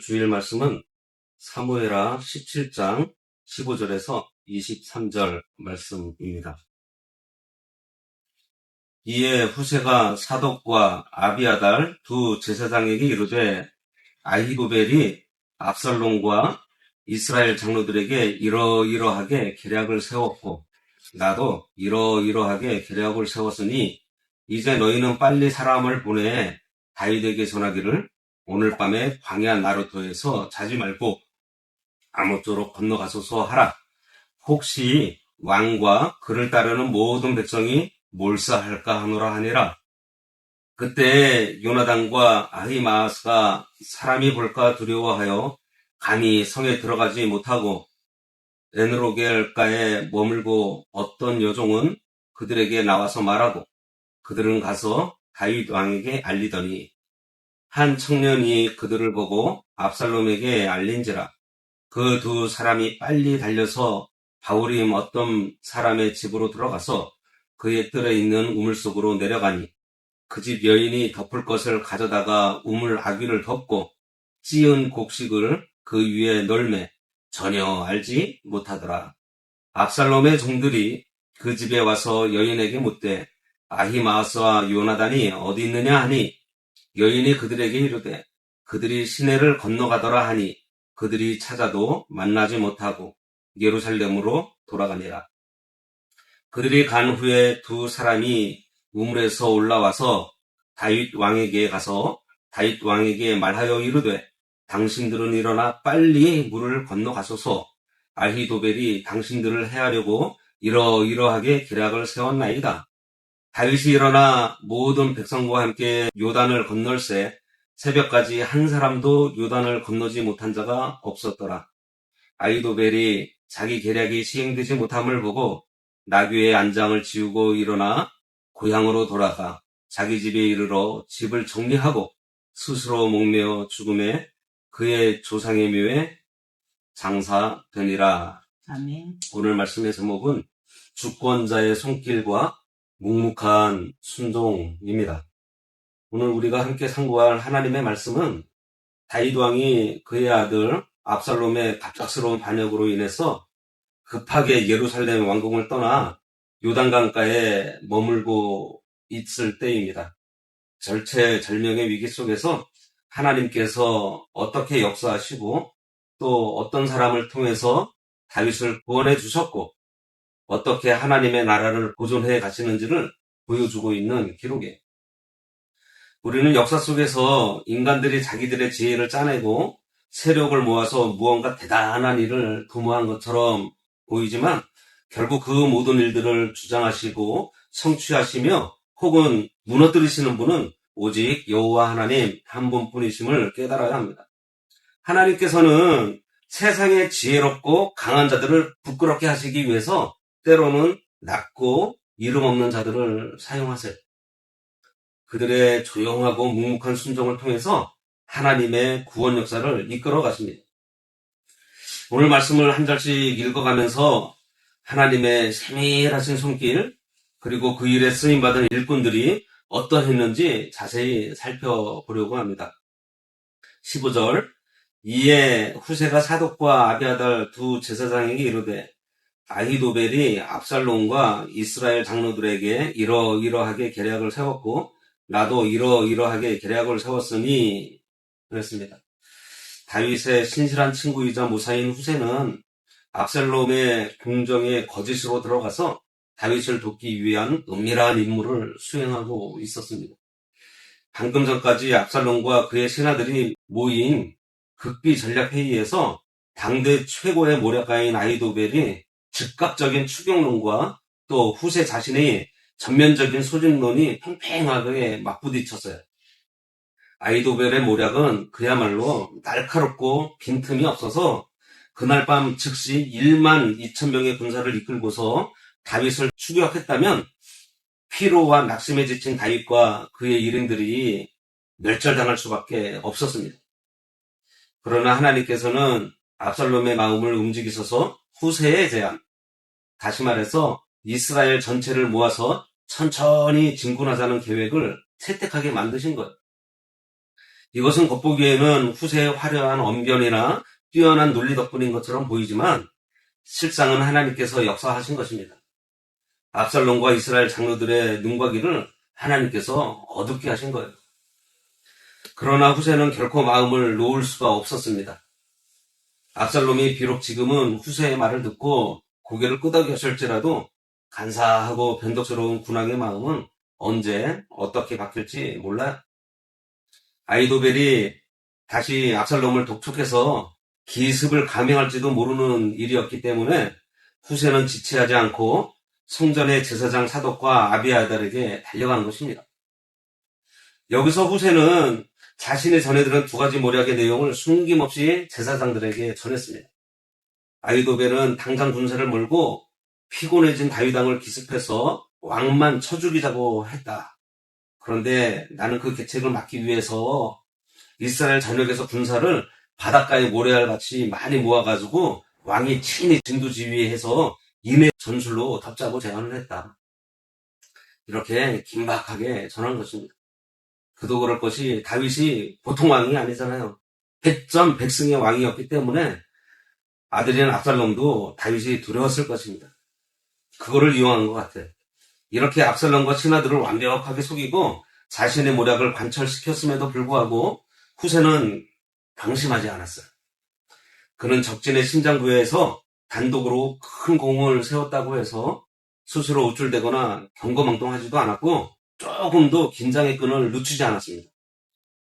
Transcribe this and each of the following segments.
주일 말씀은 사무엘하 17장 15절에서 23절 말씀입니다. 이에 후세가 사독과 아비아달 두 제사장에게 이르되 아히도벨이 압살롬과 이스라엘 장로들에게 이러이러하게 계략을 세웠고 나도 이러이러하게 계략을 세웠으니 이제 너희는 빨리 사람을 보내 다윗에게 전하기를 오늘 밤에 광야 나루토에서 자지 말고 아모쪼로 건너가소서 하라. 혹시 왕과 그를 따르는 모든 백성이 몰사할까 하노라 하니라. 그때 요나단과 아히마아스가 사람이 볼까 두려워하여 감히 성에 들어가지 못하고 에느로겔가에 머물고 어떤 여종은 그들에게 나와서 말하고 그들은 가서 다윗 왕에게 알리더니 한 청년이 그들을 보고 압살롬에게 알린지라. 그 두 사람이 빨리 달려서 바울임 어떤 사람의 집으로 들어가서 그의 뜰에 있는 우물 속으로 내려가니 그 집 여인이 덮을 것을 가져다가 우물 아귀를 덮고 찌은 곡식을 그 위에 널매 전혀 알지 못하더라. 압살롬의 종들이 그 집에 와서 여인에게 묻되 아히마아스와 요나단이 어디 있느냐 하니 여인이 그들에게 이르되 그들이 시내를 건너가더라 하니 그들이 찾아도 만나지 못하고 예루살렘으로 돌아가니라. 그들이 간 후에 두 사람이 우물에서 올라와서 다윗 왕에게 가서 다윗 왕에게 말하여 이르되 당신들은 일어나 빨리 물을 건너가소서. 아히도벨이 당신들을 해하려고 이러이러하게 계략을 세웠나이다. 다윗이 일어나 모든 백성과 함께 요단을 건널새 새벽까지 한 사람도 요단을 건너지 못한 자가 없었더라. 아히도벨이 자기 계략이 시행되지 못함을 보고 나귀의 안장을 지우고 일어나 고향으로 돌아가 자기 집에 이르러 집을 정리하고 스스로 목매어 죽음에 그의 조상의 묘에 장사되니라. 아멘. 오늘 말씀의 제목은 주권자의 손길과 묵묵한 순종입니다. 오늘 우리가 함께 상고할 하나님의 말씀은 다윗 왕이 그의 아들 압살롬의 갑작스러운 반역으로 인해서 급하게 예루살렘 왕궁을 떠나 요단강가에 머물고 있을 때입니다. 절체절명의 위기 속에서 하나님께서 어떻게 역사하시고 또 어떤 사람을 통해서 다윗을 구원해 주셨고 어떻게 하나님의 나라를 보존해 가시는지를 보여주고 있는 기록이에요. 우리는 역사 속에서 인간들이 자기들의 지혜를 짜내고 세력을 모아서 무언가 대단한 일을 도모한 것처럼 보이지만 결국 그 모든 일들을 주장하시고 성취하시며 혹은 무너뜨리시는 분은 오직 여호와 하나님 한 분뿐이심을 깨달아야 합니다. 하나님께서는 세상의 지혜롭고 강한 자들을 부끄럽게 하시기 위해서 때로는 낮고 이름 없는 자들을 사용하세요. 그들의 조용하고 묵묵한 순종을 통해서 하나님의 구원 역사를 이끌어 가십니다. 오늘 말씀을 한 절씩 읽어가면서 하나님의 세밀하신 손길 그리고 그 일에 쓰임받은 일꾼들이 어떠했는지 자세히 살펴보려고 합니다. 15절 이에 후세가 사독과 아비아달 두 제사장에게 이르되 아히도벨이 압살롬과 이스라엘 장로들에게 이러이러하게 계략을 세웠고 나도 이러이러하게 계략을 세웠으니 그랬습니다. 다윗의 신실한 친구이자 모사인 후세는 압살롬의 궁정에 거짓으로 들어가서 다윗을 돕기 위한 은밀한 임무를 수행하고 있었습니다. 방금 전까지 압살롬과 그의 신하들이 모인 극비 전략 회의에서 당대 최고의 모략가인 아히도벨이 즉각적인 추격론과 또 후세 자신의 전면적인 소집론이 팽팽하게 맞부딪혔어요. 아히도벨의 모략은 그야말로 날카롭고 빈틈이 없어서 그날 밤 즉시 1만 2천 명의 군사를 이끌고서 다윗을 추격했다면 피로와 낙심에 지친 다윗과 그의 일행들이 멸절당할 수밖에 없었습니다. 그러나 하나님께서는 압살롬의 마음을 움직이셔서 후세의 제안, 다시 말해서 이스라엘 전체를 모아서 천천히 진군하자는 계획을 채택하게 만드신 거예요. 이것은 겉보기에는 후세의 화려한 언변이나 뛰어난 논리 덕분인 것처럼 보이지만 실상은 하나님께서 역사하신 것입니다. 압살롬과 이스라엘 장로들의 눈과 귀를 하나님께서 어둡게 하신 거예요. 그러나 후세는 결코 마음을 놓을 수가 없었습니다. 압살롬이 비록 지금은 후세의 말을 듣고 고개를 끄덕였을지라도 간사하고 변덕스러운 군왕의 마음은 언제 어떻게 바뀔지 몰라요. 아히도벨이 다시 압살롬을 독촉해서 기습을 감행할지도 모르는 일이었기 때문에 후세는 지체하지 않고 성전의 제사장 사독과 아비아달에게 달려간 것입니다. 여기서 후세는 자신이 전해들은 두 가지 모략의 내용을 숨김없이 제사장들에게 전했습니다. 아히도벨은 당장 군사를 몰고 피곤해진 다윗 왕을 기습해서 왕만 쳐 죽이자고 했다. 그런데 나는 그 계책을 막기 위해서 이스라엘 전역에서 군사를 바닷가에 모래알같이 많이 모아가지고 왕이 친히 진두지휘해서 인해 전술로 덮자고 제안을 했다. 이렇게 긴박하게 전한 것입니다. 그도 그럴 것이 다윗이 보통 왕이 아니잖아요. 백전백승의 왕이었기 때문에 아들인 압살롬도 다윗이 두려웠을 것입니다. 그거를 이용한 것 같아요. 이렇게 압살롬과 신하들을 완벽하게 속이고 자신의 모략을 관철시켰음에도 불구하고 후세는 방심하지 않았어요. 그는 적진의 심장부에서 단독으로 큰 공을 세웠다고 해서 스스로 우쭐대거나 경거망동하지도 않았고 조금도 긴장의 끈을 늦추지 않았습니다.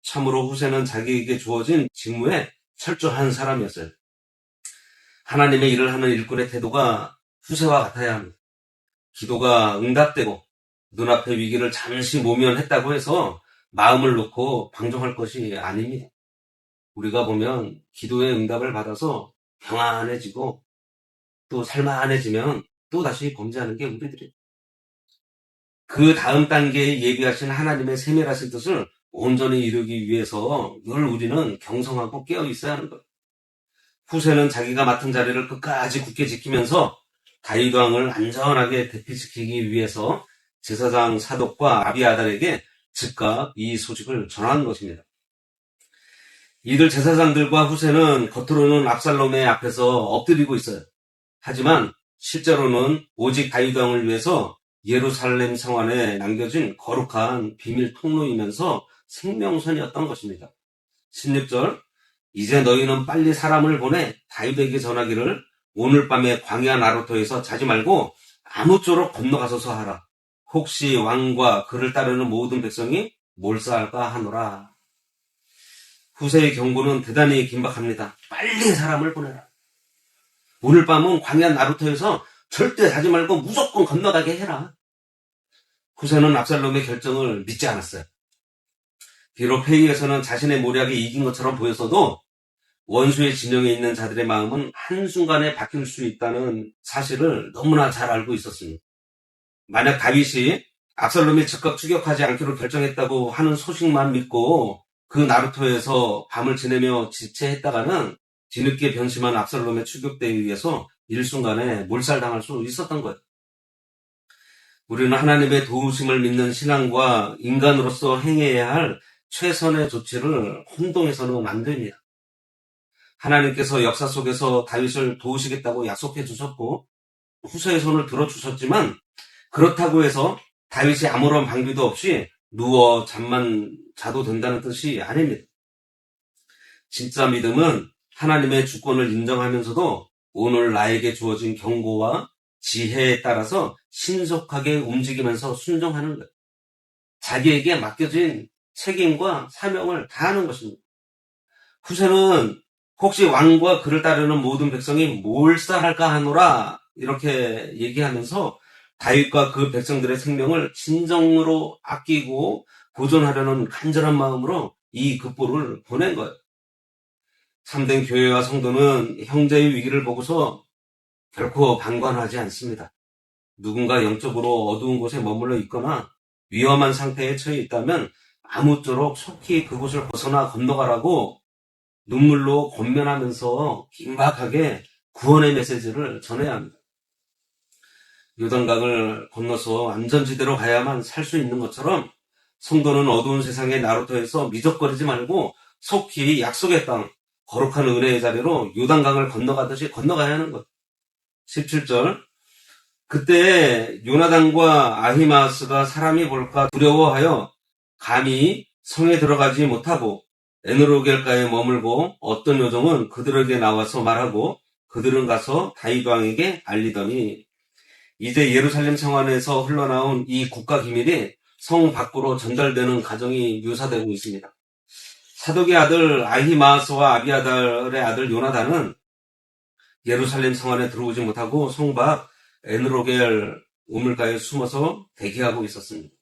참으로 후세는 자기에게 주어진 직무에 철저한 사람이었어요. 하나님의 일을 하는 일꾼의 태도가 후세와 같아야 합니다. 기도가 응답되고 눈앞의 위기를 잠시 모면했다고 해서 마음을 놓고 방종할 것이 아닙니다. 우리가 보면 기도의 응답을 받아서 평안해지고 또 살만해지면 또 다시 범죄하는 게 우리들이에요. 그 다음 단계에 예비하신 하나님의 세밀하신 뜻을 온전히 이루기 위해서 늘 우리는 경성하고 깨어 있어야 하는 거예요. 후세는 자기가 맡은 자리를 끝까지 굳게 지키면서 다윗 왕을 안전하게 대피시키기 위해서 제사장 사독과 아비아달에게 즉각 이 소식을 전한 것입니다. 이들 제사장들과 후세는 겉으로는 압살롬의 앞에서 엎드리고 있어요. 하지만 실제로는 오직 다윗 왕을 위해서 예루살렘 성안에 남겨진 거룩한 비밀 통로이면서 생명선이었던 것입니다. 16절, 이제 너희는 빨리 사람을 보내 다윗에게 전하기를 오늘 밤에 광야 나루토에서 자지 말고 아무쪼록 건너가소서 하라. 혹시 왕과 그를 따르는 모든 백성이 몰사할까 하노라. 후세의 경고는 대단히 긴박합니다. 빨리 사람을 보내라. 오늘 밤은 광야 나루토에서 절대 자지 말고 무조건 건너가게 해라. 후세는 압살롬의 결정을 믿지 않았어요. 비록 회의에서는 자신의 모략이 이긴 것처럼 보였어도 원수의 진영에 있는 자들의 마음은 한순간에 바뀔 수 있다는 사실을 너무나 잘 알고 있었습니다. 만약 다윗이 압살롬이 즉각 추격하지 않기로 결정했다고 하는 소식만 믿고 그 나루토에서 밤을 지내며 지체했다가는 뒤늦게 변심한 압살롬의 추격대에 의해서 일순간에 몰살당할 수 있었던 거예요. 우리는 하나님의 도우심을 믿는 신앙과 인간으로서 행해야 할 최선의 조치를 혼동해서는 안 됩니다. 하나님께서 역사 속에서 다윗을 도우시겠다고 약속해 주셨고 후세의 손을 들어주셨지만 그렇다고 해서 다윗이 아무런 방비도 없이 누워 잠만 자도 된다는 뜻이 아닙니다. 진짜 믿음은 하나님의 주권을 인정하면서도 오늘 나에게 주어진 경고와 지혜에 따라서 신속하게 움직이면서 순종하는 것. 자기에게 맡겨진 책임과 사명을 다하는 것입니다. 후세는 혹시 왕과 그를 따르는 모든 백성이 몰살할까 하노라 이렇게 얘기하면서 다윗과 그 백성들의 생명을 진정으로 아끼고 보존하려는 간절한 마음으로 이 급보를 보낸 거예요. 참된 교회와 성도는 형제의 위기를 보고서 결코 방관하지 않습니다. 누군가 영적으로 어두운 곳에 머물러 있거나 위험한 상태에 처해 있다면 아무쪼록 속히 그곳을 벗어나 건너가라고 눈물로 권면하면서 긴박하게 구원의 메시지를 전해야 합니다. 요단강을 건너서 안전지대로 가야만 살 수 있는 것처럼 성도는 어두운 세상의 나루터에서 미적거리지 말고 속히 약속의 땅, 거룩한 은혜의 자리로 요단강을 건너가듯이 건너가야 하는 것. 17절. 그때 요나단과 아히마아스가 사람이 볼까 두려워하여 감히 성에 들어가지 못하고 에누로겔가에 머물고 어떤 요정은 그들에게 나와서 말하고 그들은 가서 다윗 왕에게 알리더니 이제 예루살렘 성안에서 흘러나온 이 국가 기밀이 성 밖으로 전달되는 과정이 묘사되고 있습니다. 사독의 아들 아히마아스와 아비아달의 아들 요나단은 예루살렘 성안에 들어오지 못하고 성 밖 에누로겔 우물가에 숨어서 대기하고 있었습니다.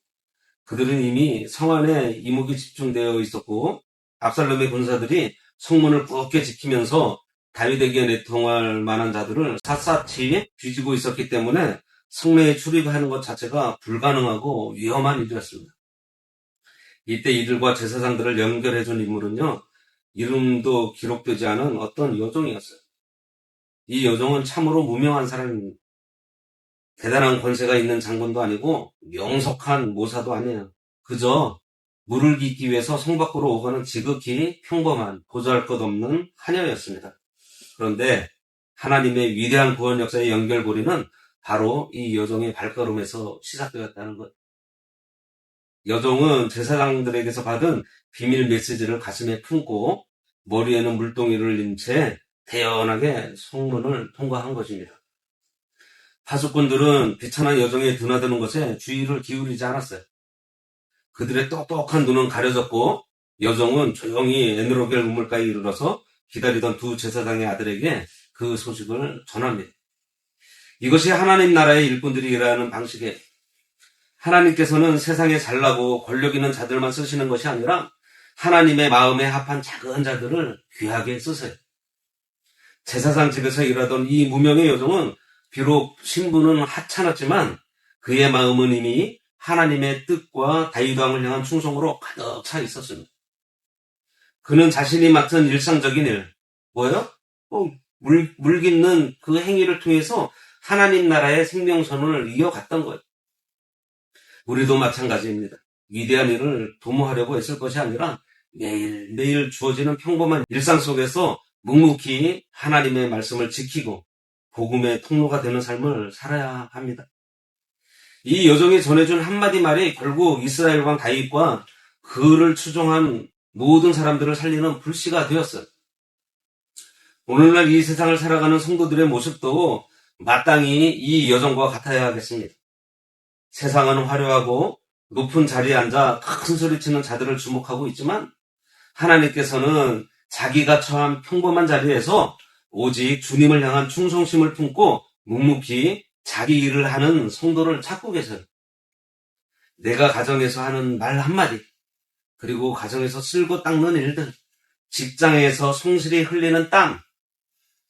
그들은 이미 성안에 이목이 집중되어 있었고 압살롬의 군사들이 성문을 굳게 지키면서 다윗에게 내통할 만한 자들을 샅샅이 뒤지고 있었기 때문에 성내에 출입하는 것 자체가 불가능하고 위험한 일이었습니다. 이때 이들과 제사장들을 연결해준 인물은요, 이름도 기록되지 않은 어떤 여종이었어요. 이 여종은 참으로 무명한 사람입니다. 대단한 권세가 있는 장군도 아니고 명석한 모사도 아니에요. 그저 물을 깃기 위해서 성 밖으로 오가는 지극히 평범한 보잘것없는 하녀였습니다. 그런데 하나님의 위대한 구원 역사의 연결고리는 바로 이 여종의 발걸음에서 시작되었다는 것. 여종은 제사장들에게서 받은 비밀 메시지를 가슴에 품고 머리에는 물동이를 린 채 태연하게 성문을 통과한 것입니다. 파수꾼들은 비천한 여종에 드나드는 것에 주의를 기울이지 않았어요. 그들의 똑똑한 눈은 가려졌고 여종은 조용히 에누로겔 우물가에 이르러서 기다리던 두 제사장의 아들에게 그 소식을 전합니다. 이것이 하나님 나라의 일꾼들이 일하는 방식이에요. 하나님께서는 세상에 잘나고 권력 있는 자들만 쓰시는 것이 아니라 하나님의 마음에 합한 작은 자들을 귀하게 쓰세요. 제사장 집에서 일하던 이 무명의 여종은 비록 신분은 하찮았지만 그의 마음은 이미 하나님의 뜻과 다윗 왕을 향한 충성으로 가득 차 있었습니다. 그는 자신이 맡은 일상적인 일, 뭐예요? 물 깃는 그 행위를 통해서 하나님 나라의 생명선을 이어갔던 거예요. 우리도 마찬가지입니다. 위대한 일을 도모하려고 했을 것이 아니라 매일매일 주어지는 평범한 일상 속에서 묵묵히 하나님의 말씀을 지키고 복음의 통로가 되는 삶을 살아야 합니다. 이 여종이 전해준 한마디 말이 결국 이스라엘 왕 다윗과 그를 추종한 모든 사람들을 살리는 불씨가 되었어요. 오늘날 이 세상을 살아가는 성도들의 모습도 마땅히 이 여종과 같아야 하겠습니다. 세상은 화려하고 높은 자리에 앉아 큰 소리치는 자들을 주목하고 있지만 하나님께서는 자기가 처한 평범한 자리에서 오직 주님을 향한 충성심을 품고 묵묵히 자기 일을 하는 성도를 찾고 계세요. 내가 가정에서 하는 말 한마디, 그리고 가정에서 쓸고 닦는 일들, 직장에서 성실히 흘리는 땀,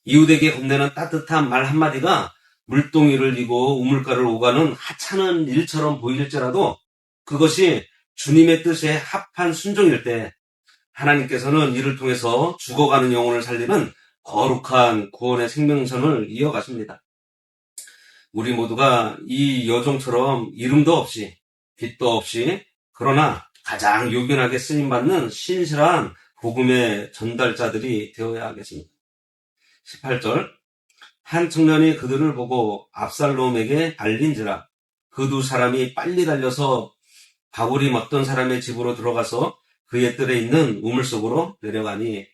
이웃에게 건네는 따뜻한 말 한마디가 물동이를 이고 우물가를 오가는 하찮은 일처럼 보일지라도 그것이 주님의 뜻에 합한 순종일 때 하나님께서는 이를 통해서 죽어가는 영혼을 살리는 거룩한 구원의 생명선을 이어가십니다. 우리 모두가 이 여종처럼 이름도 없이 빛도 없이 그러나 가장 요긴하게 쓰임받는 신실한 복음의 전달자들이 되어야 하겠습니다. 18절 한 청년이 그들을 보고 압살롬에게 알린지라 그 두 사람이 빨리 달려서 바울이 먹던 사람의 집으로 들어가서 그의 뜰에 있는 우물 속으로 내려가니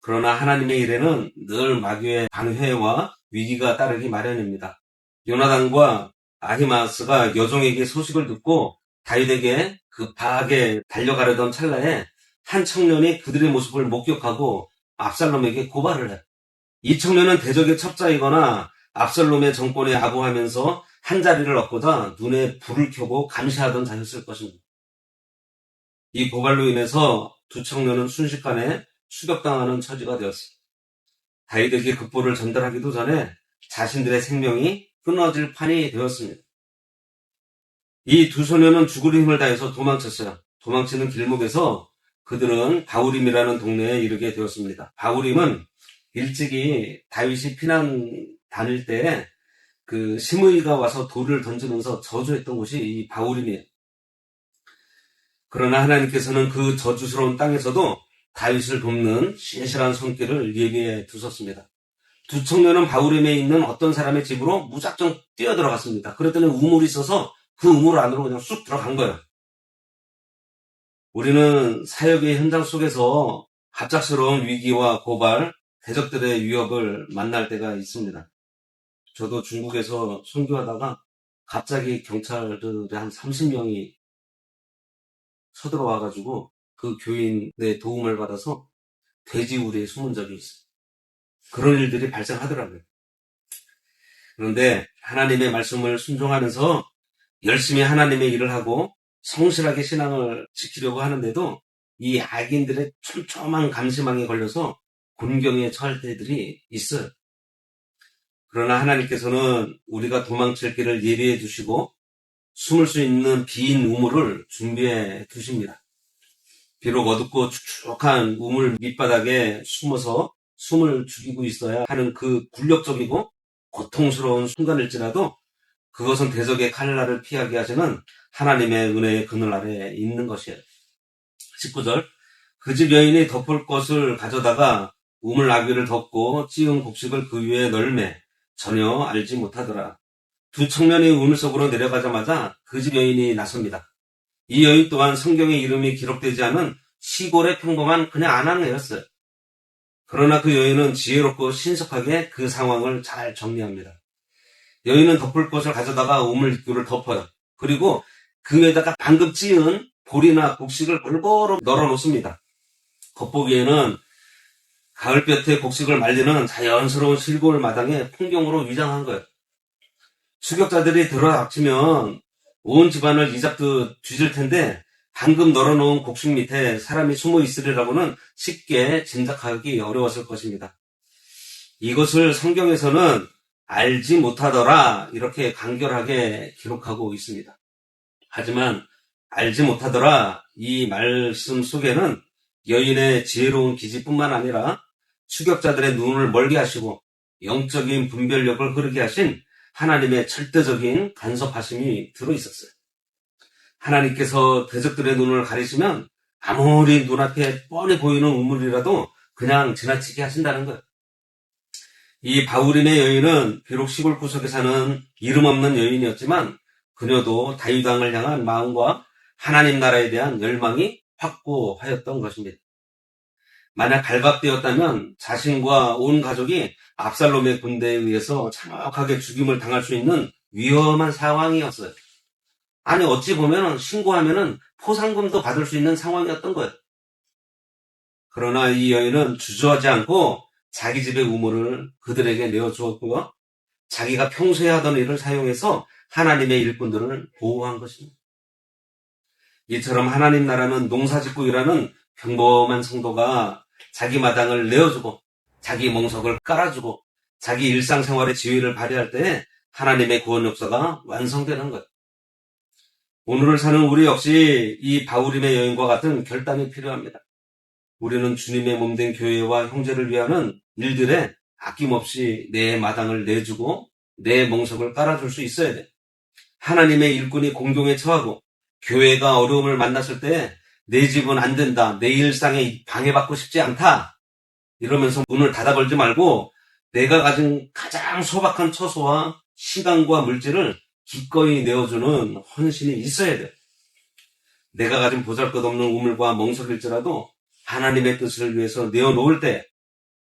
그러나 하나님의 일에는 늘 마귀의 방해와 위기가 따르기 마련입니다. 요나단과 아히마아스가 여종에게 소식을 듣고 다윗에게 급하게 달려가려던 찰나에 한 청년이 그들의 모습을 목격하고 압살롬에게 고발을 해요. 이 청년은 대적의 첩자이거나 압살롬의 정권에 아부하면서 한자리를 얻고자 눈에 불을 켜고 감시하던 자였을 것입니다. 이 고발로 인해서 두 청년은 순식간에 추격당하는 처지가 되었습니다. 다윗에게 급보를 전달하기도 전에 자신들의 생명이 끊어질 판이 되었습니다. 이 두 소년은 죽을 힘을 다해서 도망쳤어요. 도망치는 길목에서 그들은 바우림이라는 동네에 이르게 되었습니다. 바우림은 일찍이 다윗이 피난 다닐 때 그 시므이가 와서 돌을 던지면서 저주했던 곳이 이 바우림이에요. 그러나 하나님께서는 그 저주스러운 땅에서도 다윗을 돕는 신실한 손길을 예비해 두셨습니다. 두 청년은 바후림에 있는 어떤 사람의 집으로 무작정 뛰어들어갔습니다. 그랬더니 우물이 있어서 그 우물 안으로 그냥 쑥 들어간 거예요. 우리는 사역의 현장 속에서 갑작스러운 위기와 고발, 대적들의 위협을 만날 때가 있습니다. 저도 중국에서 선교하다가 갑자기 경찰들이 한 30명이 쳐들어와가지고 그 교인의 도움을 받아서 돼지우리에 숨은 적이 있어요. 그런 일들이 발생하더라고요. 그런데 하나님의 말씀을 순종하면서 열심히 하나님의 일을 하고 성실하게 신앙을 지키려고 하는데도 이 악인들의 촘촘한 감시망에 걸려서 곤경에 처할 때들이 있어요. 그러나 하나님께서는 우리가 도망칠 길을 예비해 주시고 숨을 수 있는 빈 우물을 준비해 두십니다. 비록 어둡고 축축한 우물 밑바닥에 숨어서 숨을 죽이고 있어야 하는 그 굴욕적이고 고통스러운 순간일지라도 그것은 대적의 칼날을 피하게 하시는 하나님의 은혜의 그늘 아래에 있는 것이에요. 19절 그 집 여인이 덮을 것을 가져다가 우물 나귀를 덮고 찌은 곡식을 그 위에 널매 전혀 알지 못하더라. 두 청년이 우물 속으로 내려가자마자 그 집 여인이 나섭니다. 이 여인 또한 성경의 이름이 기록되지 않은 시골의 평범한 그냥 아낙네였어요. 그러나 그 여인은 지혜롭고 신속하게 그 상황을 잘 정리합니다. 여인은 덮을 것을 가져다가 우물 입구를 덮어요. 그리고 그 위에다가 방금 찌은 보리나 곡식을 골고루 널어 놓습니다. 겉보기에는 가을볕에 곡식을 말리는 자연스러운 시골 마당의 풍경으로 위장한 거예요. 추격자들이 들어닥치면 온 집안을 이잡듯 뒤질 텐데 방금 널어놓은 곡식 밑에 사람이 숨어 있으리라고는 쉽게 짐작하기 어려웠을 것입니다. 이것을 성경에서는 알지 못하더라 이렇게 간결하게 기록하고 있습니다. 하지만 알지 못하더라 이 말씀 속에는 여인의 지혜로운 기지뿐만 아니라 추격자들의 눈을 멀게 하시고 영적인 분별력을 흐르게 하신 하나님의 절대적인 간섭하심이 들어있었어요. 하나님께서 대적들의 눈을 가리시면 아무리 눈앞에 뻔히 보이는 우물이라도 그냥 지나치게 하신다는 거예요. 이 바후림의 여인은 비록 시골 구석에 사는 이름 없는 여인이었지만 그녀도 다윗 왕을 향한 마음과 하나님 나라에 대한 열망이 확고하였던 것입니다. 만약 발각되었다면 자신과 온 가족이 압살롬의 군대에 의해서 참혹하게 죽임을 당할 수 있는 위험한 상황이었어요. 아니 어찌 보면 신고하면 포상금도 받을 수 있는 상황이었던 거예요. 그러나 이 여인은 주저하지 않고 자기 집의 우물을 그들에게 내어주었고요. 자기가 평소에 하던 일을 사용해서 하나님의 일꾼들을 보호한 것입니다. 이처럼 하나님 나라는 농사짓고 일하는 평범한 성도가 자기 마당을 내어주고 자기 멍석을 깔아주고 자기 일상생활의 지위를 발휘할 때 하나님의 구원 역사가 완성되는 것. 오늘을 사는 우리 역시 이 바후림의 여인과 같은 결단이 필요합니다. 우리는 주님의 몸된 교회와 형제를 위하는 일들에 아낌없이 내 마당을 내주고 내 멍석을 깔아줄 수 있어야 돼. 하나님의 일꾼이 공경에 처하고 교회가 어려움을 만났을 때 내 집은 안 된다. 내 일상에 방해받고 싶지 않다. 이러면서 문을 닫아 걸지 말고 내가 가진 가장 소박한 처소와 시간과 물질을 기꺼이 내어주는 헌신이 있어야 돼. 내가 가진 보잘것없는 우물과 멍석일지라도 하나님의 뜻을 위해서 내어놓을 때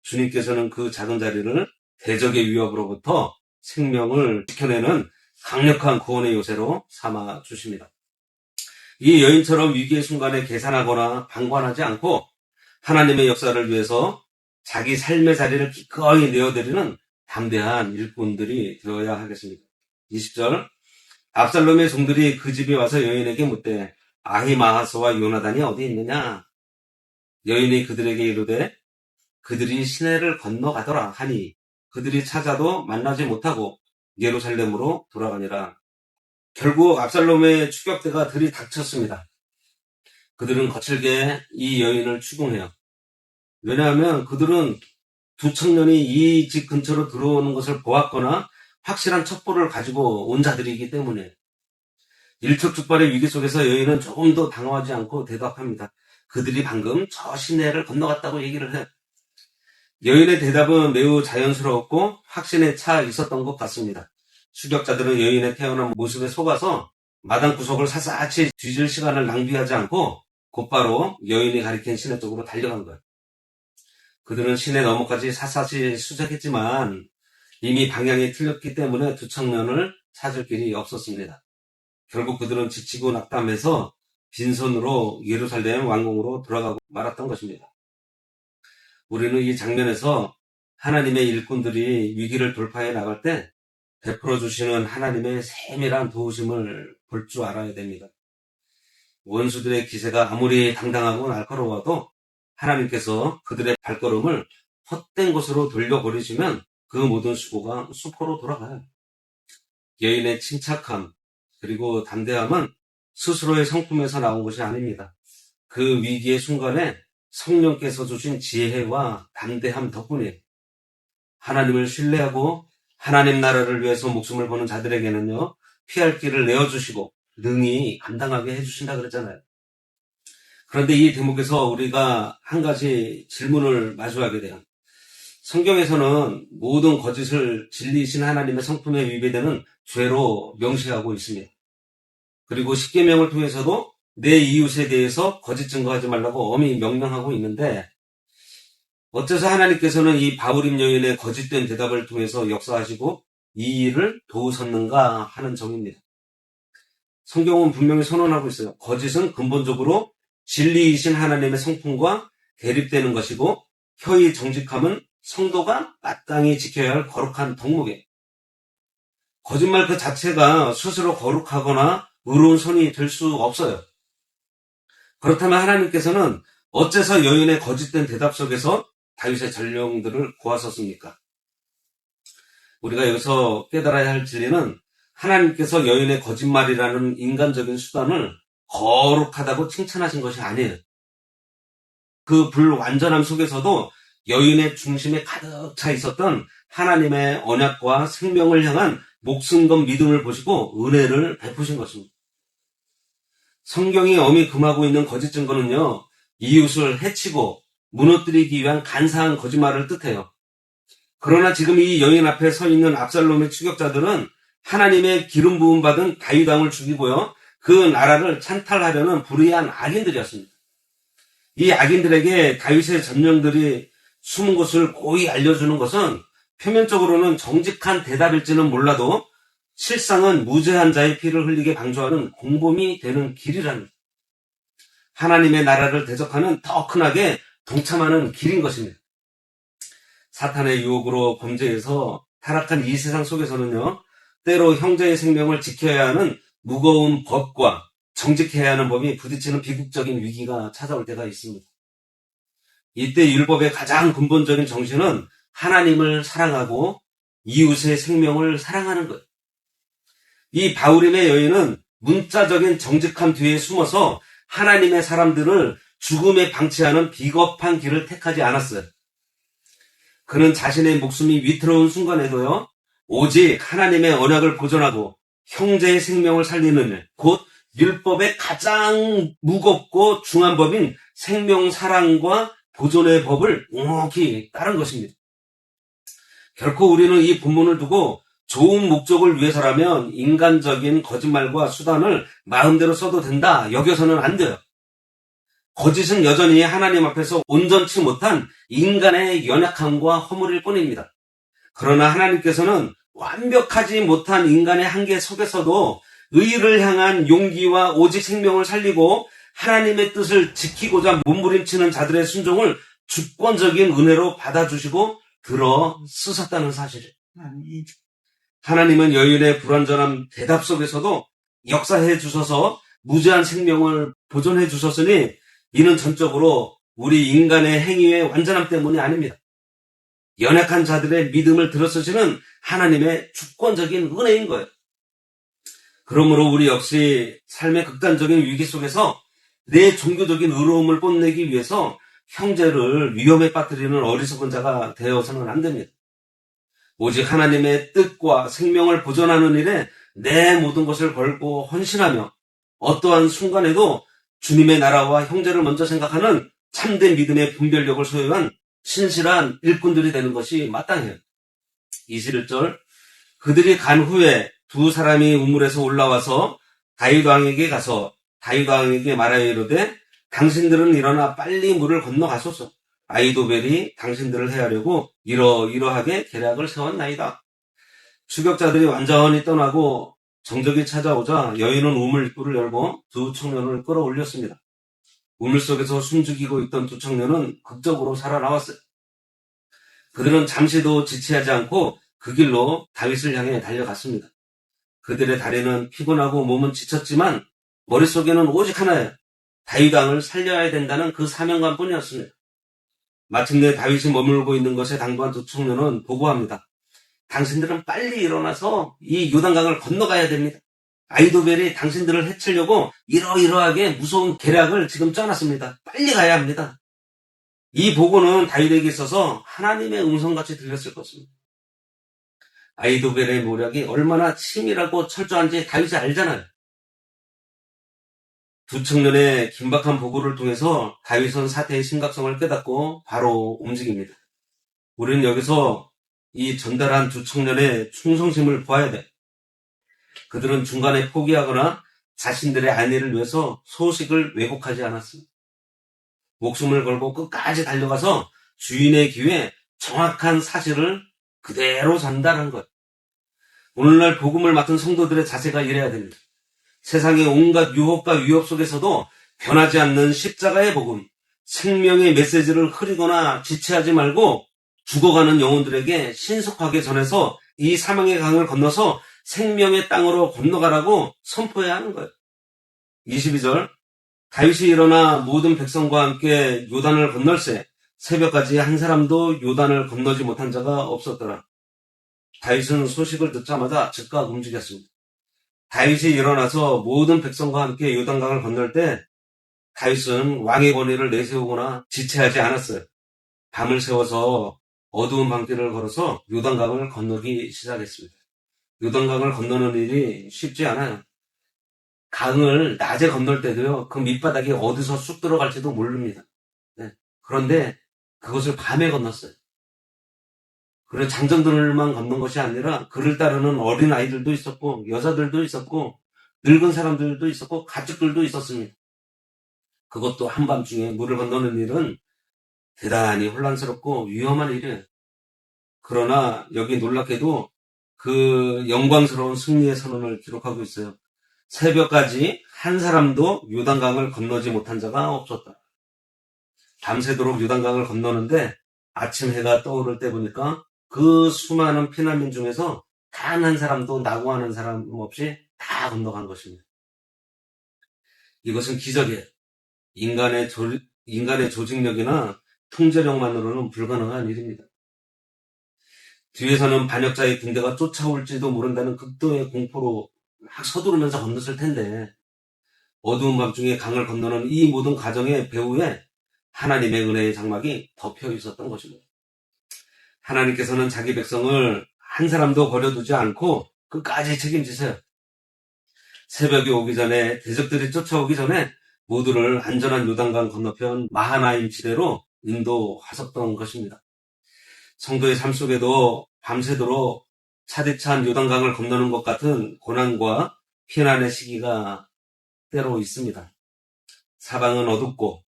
주님께서는 그 작은 자리를 대적의 위협으로부터 생명을 지켜내는 강력한 구원의 요새로 삼아 주십니다. 이 여인처럼 위기의 순간에 계산하거나 방관하지 않고 하나님의 역사를 위해서 자기 삶의 자리를 기꺼이 내어드리는 담대한 일꾼들이 되어야 하겠습니다. 20절 압살롬의 종들이 그 집에 와서 여인에게 묻되 아히마하스와 요나단이 어디 있느냐? 여인이 그들에게 이르되 그들이 시내를 건너가더라 하니 그들이 찾아도 만나지 못하고 예루살렘으로 돌아가니라. 결국 압살롬의 추격대가 들이닥쳤습니다. 그들은 거칠게 이 여인을 추궁해요. 왜냐하면 그들은 두 청년이 이 집 근처로 들어오는 것을 보았거나 확실한 첩보를 가지고 온 자들이기 때문에 일촉즉발의 위기 속에서 여인은 조금도 당황하지 않고 대답합니다. 그들이 방금 저 시내를 건너갔다고 얘기를 해요. 여인의 대답은 매우 자연스러웠고 확신에 차 있었던 것 같습니다. 추격자들은 여인의 태어난 모습에 속아서 마당 구석을 샅샅이 뒤질 시간을 낭비하지 않고 곧바로 여인이 가리킨 시내 쪽으로 달려간 거예요. 그들은 시내 너머까지 샅샅이 수색했지만 이미 방향이 틀렸기 때문에 두 청년을 찾을 길이 없었습니다. 결국 그들은 지치고 낙담해서 빈손으로 예루살렘 왕궁으로 돌아가고 말았던 것입니다. 우리는 이 장면에서 하나님의 일꾼들이 위기를 돌파해 나갈 때 베풀어 주시는 하나님의 세밀한 도우심을 볼 줄 알아야 됩니다. 원수들의 기세가 아무리 당당하고 날카로워도 하나님께서 그들의 발걸음을 헛된 곳으로 돌려버리시면 그 모든 수고가 수포로 돌아가요. 여인의 침착함 그리고 담대함은 스스로의 성품에서 나온 것이 아닙니다. 그 위기의 순간에 성령께서 주신 지혜와 담대함 덕분이에요. 하나님을 신뢰하고 하나님 나라를 위해서 목숨을 거는 자들에게는요, 피할 길을 내어주시고 능히 감당하게 해주신다 그랬잖아요. 그런데 이 대목에서 우리가 한 가지 질문을 마주하게 돼요. 성경에서는 모든 거짓을 진리이신 하나님의 성품에 위배되는 죄로 명시하고 있습니다. 그리고 십계명을 통해서도 내 이웃에 대해서 거짓 증거하지 말라고 엄히 명령하고 있는데 어째서 하나님께서는 이 바울임 여인의 거짓된 대답을 통해서 역사하시고 이 일을 도우셨는가 하는 점입니다. 성경은 분명히 선언하고 있어요. 거짓은 근본적으로 진리이신 하나님의 성품과 대립되는 것이고 혀의 정직함은 성도가 마땅히 지켜야 할 거룩한 덕목이에요. 거짓말 그 자체가 스스로 거룩하거나 의로운 선이 될 수 없어요. 그렇다면 하나님께서는 어째서 여인의 거짓된 대답 속에서 다윗의 전령들을 구하셨습니까? 우리가 여기서 깨달아야 할 진리는 하나님께서 여인의 거짓말이라는 인간적인 수단을 거룩하다고 칭찬하신 것이 아니에요. 그 불완전함 속에서도 여인의 중심에 가득 차 있었던 하나님의 언약과 생명을 향한 목숨 건 믿음을 보시고 은혜를 베푸신 것입니다. 성경이 엄히 금하고 있는 거짓 증거는요, 이웃을 해치고 무너뜨리기 위한 간사한 거짓말을 뜻해요. 그러나 지금 이 여인 앞에 서 있는 압살롬의 추격자들은 하나님의 기름 부음 받은 다윗 왕을 죽이고요, 그 나라를 찬탈하려는 불의한 악인들이었습니다. 이 악인들에게 다윗의 전령들이 숨은 곳을 고이 알려주는 것은 표면적으로는 정직한 대답일지는 몰라도 실상은 무죄한 자의 피를 흘리게 방조하는 공범이 되는 길이랍니다. 하나님의 나라를 대적하는 더 큰하게 동참하는 길인 것입니다. 사탄의 유혹으로 범죄해서 타락한 이 세상 속에서는요, 때로 형제의 생명을 지켜야 하는 무거운 법과 정직해야 하는 법이 부딪히는 비극적인 위기가 찾아올 때가 있습니다. 이때 율법의 가장 근본적인 정신은 하나님을 사랑하고 이웃의 생명을 사랑하는 것. 이 바울임의 여인은 문자적인 정직함 뒤에 숨어서 하나님의 사람들을 죽음에 방치하는 비겁한 길을 택하지 않았어요. 그는 자신의 목숨이 위태로운 순간에도요, 오직 하나님의 언약을 보존하고 형제의 생명을 살리는 일, 곧 율법의 가장 무겁고 중한 법인 생명 사랑과 보존의 법을 묵묵히 따른 것입니다. 결코 우리는 이 본문을 두고 좋은 목적을 위해서라면 인간적인 거짓말과 수단을 마음대로 써도 된다 여겨서는 안 돼요. 거짓은 여전히 하나님 앞에서 온전치 못한 인간의 연약함과 허물일 뿐입니다. 그러나 하나님께서는 완벽하지 못한 인간의 한계 속에서도 의를 향한 용기와 오직 생명을 살리고 하나님의 뜻을 지키고자 몸부림치는 자들의 순종을 주권적인 은혜로 받아주시고 들어 쓰셨다는 사실을. 하나님은 여인의 불완전한 대답 속에서도 역사해 주셔서 무제한 생명을 보존해 주셨으니 이는 전적으로 우리 인간의 행위의 완전함 때문이 아닙니다. 연약한 자들의 믿음을 들어쓰시는 하나님의 주권적인 은혜인 거예요. 그러므로 우리 역시 삶의 극단적인 위기 속에서 내 종교적인 의로움을 뽐내기 위해서 형제를 위험에 빠뜨리는 어리석은 자가 되어서는 안 됩니다. 오직 하나님의 뜻과 생명을 보존하는 일에 내 모든 것을 걸고 헌신하며 어떠한 순간에도 주님의 나라와 형제를 먼저 생각하는 참된 믿음의 분별력을 소유한 신실한 일꾼들이 되는 것이 마땅해요. 21절 그들이 간 후에 두 사람이 우물에서 올라와서 다윗 왕에게 가서 다윗 왕에게 말하여 이르되 당신들은 일어나 빨리 물을 건너가소서. 아히도벨이 당신들을 해하려고 이러이러하게 계략을 세웠나이다. 추격자들이 완전히 떠나고 정적이 찾아오자 여인은 우물 입구를 열고 두 청년을 끌어올렸습니다. 우물 속에서 숨죽이고 있던 두 청년은 극적으로 살아나왔어요. 그들은 잠시도 지체하지 않고 그 길로 다윗을 향해 달려갔습니다. 그들의 다리는 피곤하고 몸은 지쳤지만 머릿속에는 오직 하나예요. 다윗 왕을 살려야 된다는 그 사명감뿐이었습니다. 마침내 다윗이 머물고 있는 것에 당도한 두 청년은 보고합니다. 당신들은 빨리 일어나서 이 요단강을 건너가야 됩니다. 아히도벨이 당신들을 해치려고 이러이러하게 무서운 계략을 지금 짜놨습니다. 빨리 가야 합니다. 이 보고는 다윗에게 있어서 하나님의 음성같이 들렸을 것입니다. 아히도벨의 모략이 얼마나 치밀하고 철저한지 다윗이 알잖아요. 두 청년의 긴박한 보고를 통해서 다윗은 사태의 심각성을 깨닫고 바로 움직입니다. 우리는 여기서 이 전달한 두 청년의 충성심을 보아야 돼. 그들은 중간에 포기하거나 자신들의 안위를 위해서 소식을 왜곡하지 않았습니다. 목숨을 걸고 끝까지 달려가서 주인의 귀에 정확한 사실을 그대로 전달한 것. 오늘날 복음을 맡은 성도들의 자세가 이래야 됩니다. 세상의 온갖 유혹과 위협 속에서도 변하지 않는 십자가의 복음, 생명의 메시지를 흐리거나 지체하지 말고 죽어가는 영혼들에게 신속하게 전해서 이 사망의 강을 건너서 생명의 땅으로 건너가라고 선포해야 하는 거예요. 22절 다윗이 일어나 모든 백성과 함께 요단을 건널새 새벽까지 한 사람도 요단을 건너지 못한 자가 없었더라. 다윗은 소식을 듣자마자 즉각 움직였습니다. 다윗이 일어나서 모든 백성과 함께 요단강을 건널 때 다윗은 왕의 권위를 내세우거나 지체하지 않았어요. 밤을 새워서 어두운 밤길을 걸어서 요단강을 건너기 시작했습니다. 요단강을 건너는 일이 쉽지 않아요. 강을 낮에 건널 때도요, 그 밑바닥이 어디서 쑥 들어갈지도 모릅니다. 네. 그런데 그것을 밤에 건넜어요. 그래 장정들만 건넌 것이 아니라 그를 따르는 어린 아이들도 있었고 여자들도 있었고 늙은 사람들도 있었고 가축들도 있었습니다. 그것도 한밤중에 물을 건너는 일은 대단히 혼란스럽고 위험한 일이에요. 그러나 여기 놀랍게도 그 영광스러운 승리의 선언을 기록하고 있어요. 새벽까지 한 사람도 요단강을 건너지 못한 자가 없었다. 밤새도록 요단강을 건너는데 아침 해가 떠오를 때 보니까 그 수많은 피난민 중에서 단 한 사람도 낙오하는 사람 없이 다 건너간 것입니다. 이것은 기적이에요. 인간의 조직력이나 통제력만으로는 불가능한 일입니다. 뒤에서는 반역자의 군대가 쫓아올지도 모른다는 극도의 공포로 막 서두르면서 건넜을 텐데 어두운 밤중에 강을 건너는 이 모든 과정의 배후에 하나님의 은혜의 장막이 덮여 있었던 것입니다. 하나님께서는 자기 백성을 한 사람도 버려두지 않고 끝까지 책임지세요. 새벽이 오기 전에 대적들이 쫓아오기 전에 모두를 안전한 요단강 건너편 마하나임 지대로 인도하셨던 것입니다. 성도의 삶 속에도 밤새도록 차디찬 요단강을 건너는 것 같은 고난과 피난의 시기가 때로 있습니다. 사방은 어둡고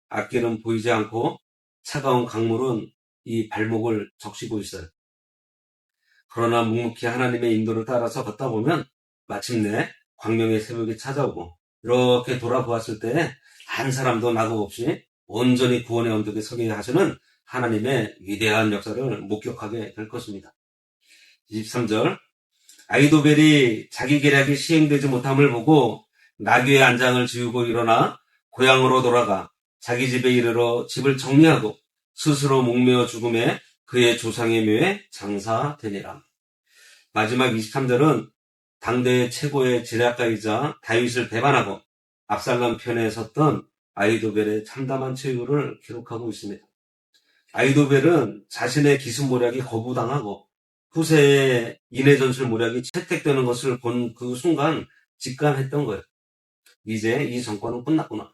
앞길은 보이지 않고 차가운 강물은 이 발목을 적시고 있어요. 그러나 묵묵히 하나님의 인도를 따라서 걷다 보면 마침내 광명의 새벽이 찾아오고 이렇게 돌아보았을 때 한 사람도 낙오 없이 온전히 구원의 언덕에 서게 하시는 하나님의 위대한 역사를 목격하게 될 것입니다. 23절 아히도벨이 자기 계략이 시행되지 못함을 보고 나귀의 안장을 지우고 일어나 고향으로 돌아가 자기 집에 이르러 집을 정리하고 스스로 목매어 죽음에 그의 조상의 묘에 장사되니라. 마지막 23절은 당대의 최고의 지략가이자 다윗을 배반하고 압살롬 편에 섰던 아히도벨의 참담한 최후를 기록하고 있습니다. 아히도벨은 자신의 기습모략이 거부당하고 후세의 인해전술 모략이 채택되는 것을 본 그 순간 직감했던 거예요. 이제 이 정권은 끝났구나.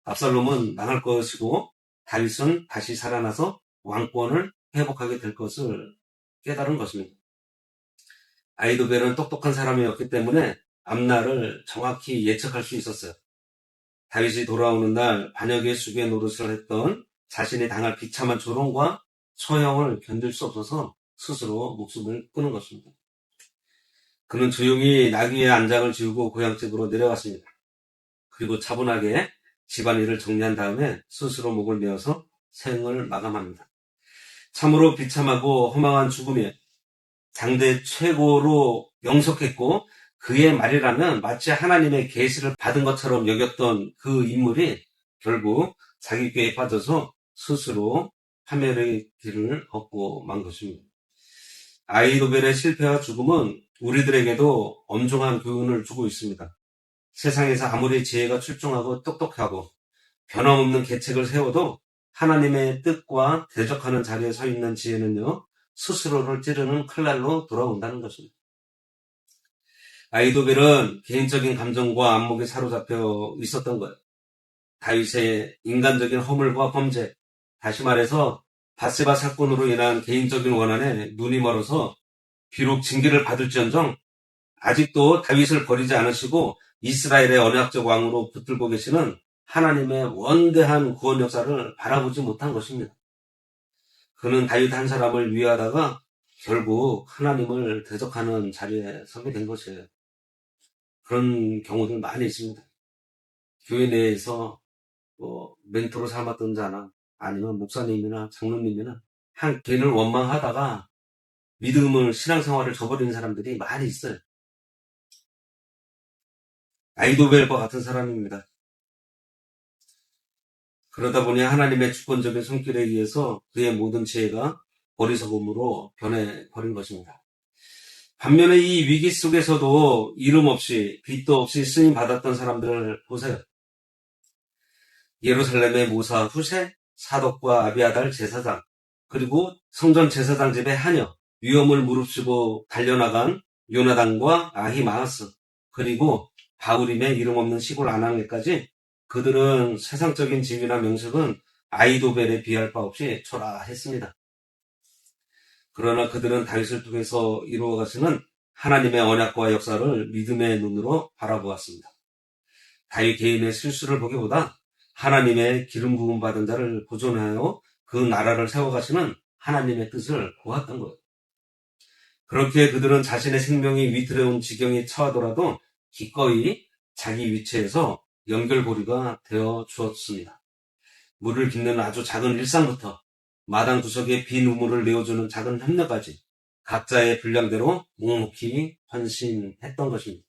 압살롬은 망할 것이고 다윗은 다시 살아나서 왕권을 회복하게 될 것을 깨달은 것입니다. 아히도벨은 똑똑한 사람이었기 때문에 앞날을 정확히 예측할 수 있었어요. 다윗이 돌아오는 날 반역의 수괴 노릇을 했던 자신이 당할 비참한 조롱과 처형을 견딜 수 없어서 스스로 목숨을 끊은 것입니다. 그는 조용히 나귀의 안장을 지우고 고향집으로 내려갔습니다. 그리고 차분하게 집안일을 정리한 다음에 스스로 목을 메어서 생을 마감합니다. 참으로 비참하고 허망한 죽음에 당대 최고로 영속했고 그의 말이라면 마치 하나님의 계시를 받은 것처럼 여겼던 그 인물이 결국 자기 꾀에 빠져서 스스로 파멸의 길을 걷고 만 것입니다. 아히도벨의 실패와 죽음은 우리들에게도 엄중한 교훈을 주고 있습니다. 세상에서 아무리 지혜가 출중하고 똑똑하고 변함없는 계책을 세워도 하나님의 뜻과 대적하는 자리에 서 있는 지혜는요, 스스로를 찌르는 칼날로 돌아온다는 것입니다. 아히도벨은 개인적인 감정과 안목에 사로잡혀 있었던 거예요. 다윗의 인간적인 허물과 범죄, 다시 말해서 바세바 사건으로 인한 개인적인 원한에 눈이 멀어서 비록 징계를 받을지언정 아직도 다윗을 버리지 않으시고 이스라엘의 언약적 왕으로 붙들고 계시는 하나님의 원대한 구원 역사를 바라보지 못한 것입니다. 그는 다윗 한 사람을 위하다가 결국 하나님을 대적하는 자리에 서게 된 것이에요. 그런 경우들 많이 있습니다. 교회 내에서 멘토로 삼았던 자나 아니면 목사님이나 장로님이나 한 개인을 원망하다가 믿음을, 신앙생활을 저버리는 사람들이 많이 있어요. 아히도벨과 같은 사람입니다. 그러다 보니 하나님의 주권적인 손길에 의해서 그의 모든 지혜가 어리석음으로 변해버린 것입니다. 반면에 이 위기 속에서도 이름 없이 빛도 없이 쓰임 받았던 사람들을 보세요. 예루살렘의 모사 후세, 사독과 아비아달 제사장, 그리고 성전 제사장 집의 하녀, 위험을 무릅쓰고 달려나간 요나단과 아히마아스, 그리고 바울임의 이름 없는 시골 아낙네까지 그들은 세상적인 지위나 명색은 아히도벨에 비할 바 없이 초라했습니다. 그러나 그들은 다윗을 통해서 이루어가시는 하나님의 언약과 역사를 믿음의 눈으로 바라보았습니다. 다윗 개인의 실수를 보기보다 하나님의 기름 부음 받은 자를 보존하여 그 나라를 세워가시는 하나님의 뜻을 보았던 것. 그렇게 그들은 자신의 생명이 위태로운 지경에 처하더라도 기꺼이 자기 위치에서 연결고리가 되어 주었습니다. 물을 깃는 아주 작은 일상부터 마당 구석에 빈 우물을 내어주는 작은 협력까지 각자의 분량대로 묵묵히 헌신했던 것입니다.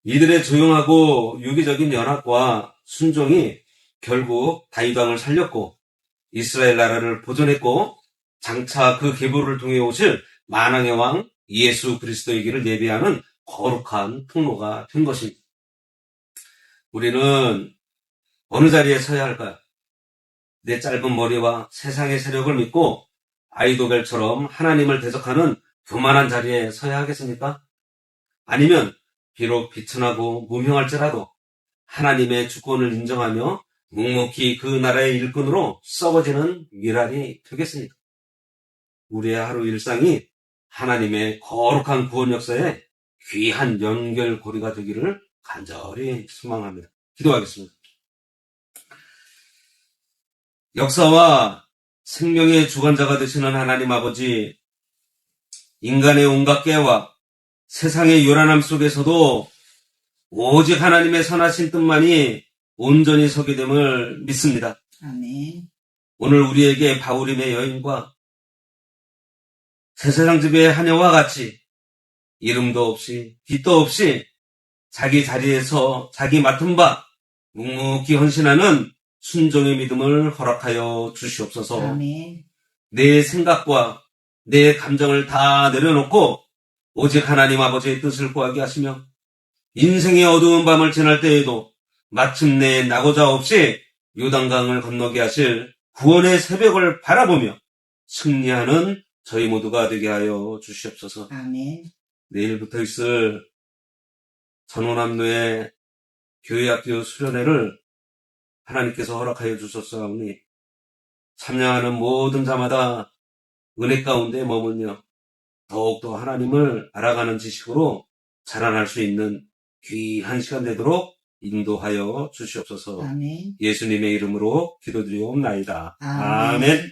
이들의 조용하고 유기적인 연합과 순종이 결국 다윗 왕을 살렸고 이스라엘 나라를 보존했고 장차 그 계보를 통해 오실 만왕의 왕 예수 그리스도의 길을 예비하는 거룩한 통로가 된 것입니다. 우리는 어느 자리에 서야 할까요? 내 짧은 머리와 세상의 세력을 믿고 아히도벨처럼 하나님을 대적하는 교만한 자리에 서야 하겠습니까? 아니면 비록 비천하고 무명할지라도 하나님의 주권을 인정하며 묵묵히 그 나라의 일꾼으로 썩어지는 미랄이 되겠습니까? 우리의 하루 일상이 하나님의 거룩한 구원 역사에 귀한 연결고리가 되기를 간절히 소망합니다. 기도하겠습니다. 역사와 생명의 주관자가 되시는 하나님 아버지, 인간의 온갖 깨와 세상의 요란함 속에서도 오직 하나님의 선하신 뜻만이 온전히 서게 됨을 믿습니다. 아멘. 오늘 우리에게 바울임의 여인과 세세상 집의 하녀와 같이 이름도 없이 빛도 없이 자기 자리에서 자기 맡은 바 묵묵히 헌신하는 순종의 믿음을 허락하여 주시옵소서. 아멘. 내 생각과 내 감정을 다 내려놓고 오직 하나님 아버지의 뜻을 구하게 하시며 인생의 어두운 밤을 지날 때에도 마침내 낙오자 없이 요단강을 건너게 하실 구원의 새벽을 바라보며 승리하는 저희 모두가 되게 하여 주시옵소서. 아멘. 내일부터 있을 전원합로의 교회학교 수련회를 하나님께서 허락하여 주셨사오니 참여하는 모든 자마다 은혜 가운데 머물며 더욱더 하나님을 알아가는 지식으로 자라날 수 있는 귀한 시간 되도록 인도하여 주시옵소서. 아멘. 예수님의 이름으로 기도드리옵나이다. 아멘. 아멘.